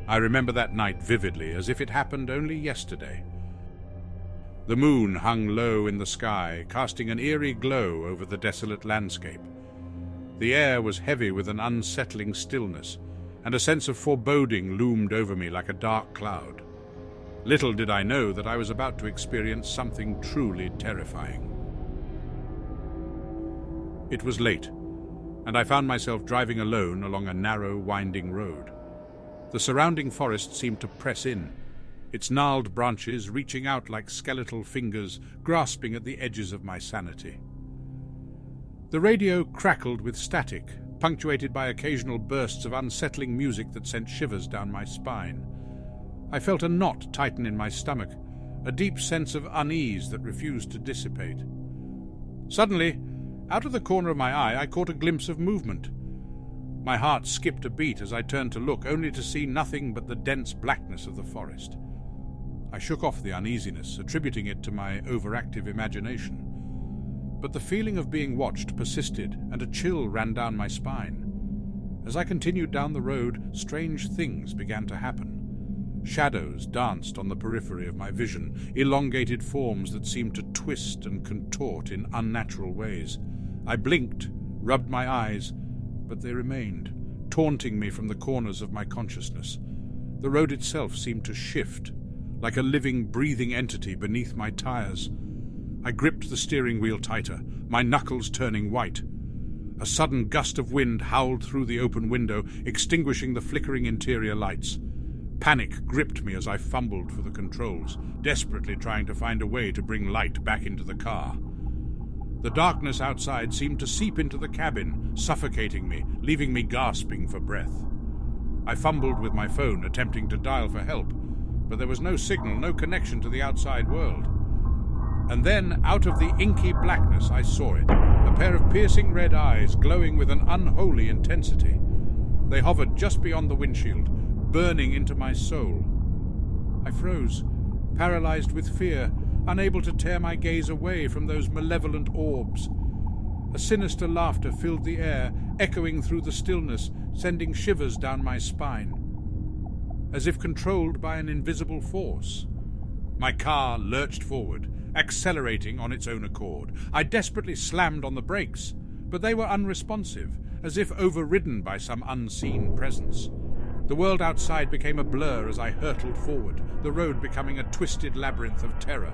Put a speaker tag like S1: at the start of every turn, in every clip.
S1: I remember that night vividly, as if it happened only yesterday. The moon hung low in the sky, casting an eerie glow over the desolate landscape. The air was heavy with an unsettling stillness, and a sense of foreboding loomed over me like a dark cloud. Little did I know that I was about to experience something truly terrifying. It was late, and I found myself driving alone along a narrow, winding road. The surrounding forest seemed to press in, its gnarled branches reaching out like skeletal fingers, grasping at the edges of my sanity. The radio crackled with static, punctuated by occasional bursts of unsettling music that sent shivers down my spine. I felt a knot tighten in my stomach, a deep sense of unease that refused to dissipate. Suddenly, out of the corner of my eye, I caught a glimpse of movement. My heart skipped a beat as I turned to look, only to see nothing but the dense blackness of the forest. I shook off the uneasiness, attributing it to my overactive imagination. But the feeling of being watched persisted, and a chill ran down my spine. As I continued down the road, strange things began to happen. Shadows danced on the periphery of my vision, elongated forms that seemed to twist and contort in unnatural ways. I blinked, rubbed my eyes, but they remained, taunting me from the corners of my consciousness. The road itself seemed to shift, like a living, breathing entity beneath my tires. I gripped the steering wheel tighter, my knuckles turning white. A sudden gust of wind howled through the open window, extinguishing the flickering interior lights. Panic gripped me as I fumbled for the controls, desperately trying to find a way to bring light back into the car. The darkness outside seemed to seep into the cabin, suffocating me, leaving me gasping for breath. I fumbled with my phone, attempting to dial for help, but there was no signal, no connection to the outside world. And then, out of the inky blackness, I saw it, a pair of piercing red eyes glowing with an unholy intensity. They hovered just beyond the windshield, burning into my soul. I froze, paralyzed with fear, unable to tear my gaze away from those malevolent orbs. A sinister laughter filled the air, echoing through the stillness, sending shivers down my spine. As if controlled by an invisible force, my car lurched forward, accelerating on its own accord. I desperately slammed on the brakes, but they were unresponsive, as if overridden by some unseen presence. The world outside became a blur as I hurtled forward, the road becoming a twisted labyrinth of terror.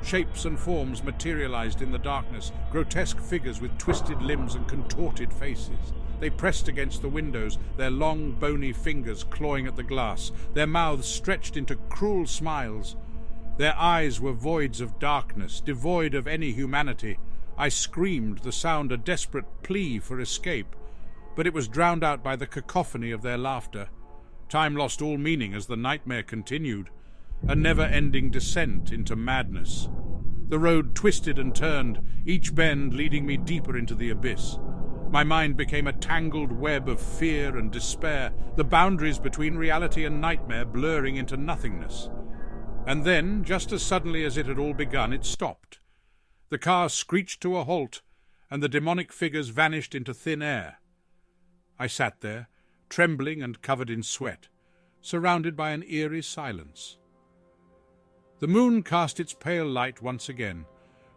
S1: Shapes and forms materialized in the darkness, grotesque figures with twisted limbs and contorted faces. They pressed against the windows, their long, bony fingers clawing at the glass, their mouths stretched into cruel smiles. Their eyes were voids of darkness, devoid of any humanity. I screamed, the sound a desperate plea for escape, but it was drowned out by the cacophony of their laughter. Time lost all meaning as the nightmare continued, a never-ending descent into madness. The road twisted and turned, each bend leading me deeper into the abyss. My mind became a tangled web of fear and despair, the boundaries between reality and nightmare blurring into nothingness. And then, just as suddenly as it had all begun, it stopped. The car screeched to a halt, and the demonic figures vanished into thin air. I sat there, trembling and covered in sweat, surrounded by an eerie silence. The moon cast its pale light once again,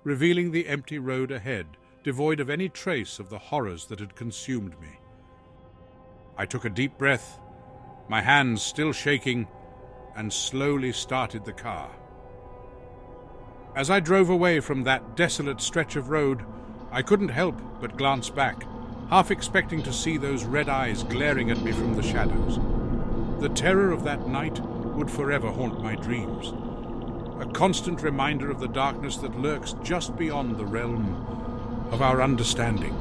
S1: revealing the empty road ahead, devoid of any trace of the horrors that had consumed me. I took a deep breath, my hands still shaking, and slowly started the car. As I drove away from that desolate stretch of road, I couldn't help but glance back, half expecting to see those red eyes glaring at me from the shadows. The terror of that night would forever haunt my dreams, a constant reminder of the darkness that lurks just beyond the realm of our understanding.